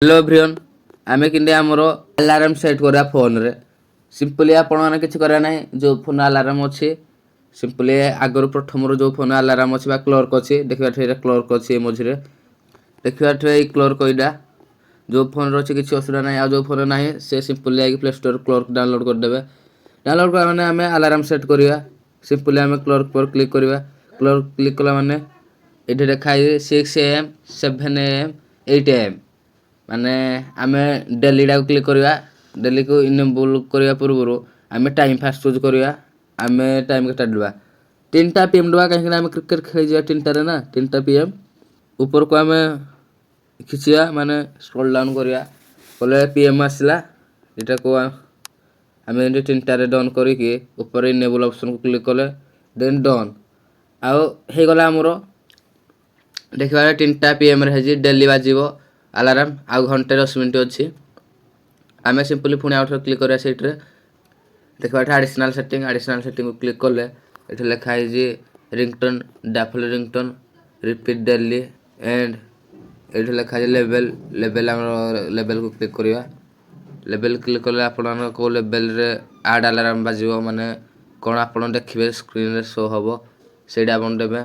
Hello everyone आमे किंदे हमरो alarm set करा फोन रे सिंपली आपण माने किछ करा नै जो फोन अलार्म अछि सिंपली आगर प्रथम रो जो फोन अलार्म अछि बा क्लॉक अछि देखबा ठेरा क्लॉक अछि मझरे देखबा ठे ए क्लॉक कइडा जो फोन रो अछि किछ असुरा नै आ जो फोन नै से सिंपली आइ प्ले स्टोर क्लॉक डाउनलोड कर देबे डाउनलोड करा माने हमें अलार्म सेट करिया सिंपली हमें क्लॉक पर क्लिक करिवा क्लॉक क्लिक कला माने एठी देखाई 6 am 7 am 8 am माने आमे डेली डा क्लिक करिया डेली को इनेबल करिया पूर्वरो आमे टाइम फास्ट चूज करिया आमे टाइम के स्टार्ट दबा 3टा पीएम दबा काहे आमे क्रिकेट खेल जिया 3टा रे ना 3टा पीएम ऊपर को आमे खिचिया माने स्क्रॉल डाउन करिया बोले पीएम आसला एटा को आमे 3टा रे डाउन करी के ऊपर इनेबल ऑप्शन को क्लिक करले देन डन आउ हे गला हमरो देखबा 3टा पीएम रे हेजी डेली बाजिबो अलार्म आउ घंटे 10 मिनिट अछि आमे सिंपली पुनी आउट क्लिक करिया सेट रे देखबा एडिशनल सेटिंग को क्लिक करले एठी लिखा है जे रिंगटोन डाफल रिंगटोन रिपीट डेली एंड एठी लिखा है लेवल लेवल को क्लिक करिया लेवल क्लिक करले आपण को लेवल रे ऐड अलार्म बाजिबो माने कोन आपण देखिबे स्क्रीन रे शो होबो सेडा आपण देबे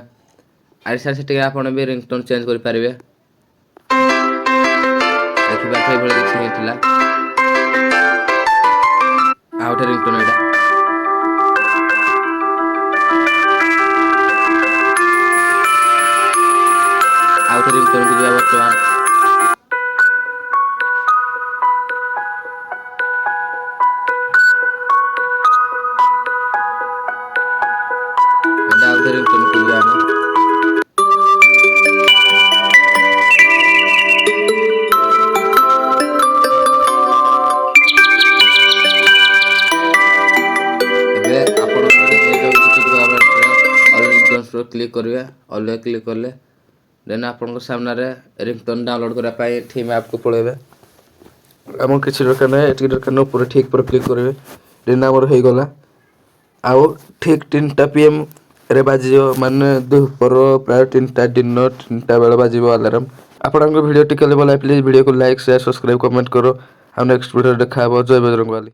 एडिशनल सेटिंग आपण भी रिंगटोन चेंज करि पारिबे देखिबा ठे भले किछ हेतिला आउट रिंगटोन एटा आउट रिंगटोन के दिया वर्तमान एटा आउट रिंगटोन के दिया ना क्लिक करिवे ऑल क्लिक करले देन आपन को सामने रे रिंगटोन डाउनलोड करा पाए थीम ऐप को पळेबे हमर किछ दरकार नै एटी दरकार न पूरा ठीक पर क्लिक करिवे देन हमर हे गला आउ ठीक 3टा पीएम रे बाजियो माने दुपर प्राय 3टा दिन 3टा बेला बाजिबो अलार्म आपन को वीडियो टिकले बोला प्लीज वीडियो को लाइक शेयर सब्सक्राइब कमेंट करो हम नेक्स्ट वीडियो देखाबो जय बजरंग बली।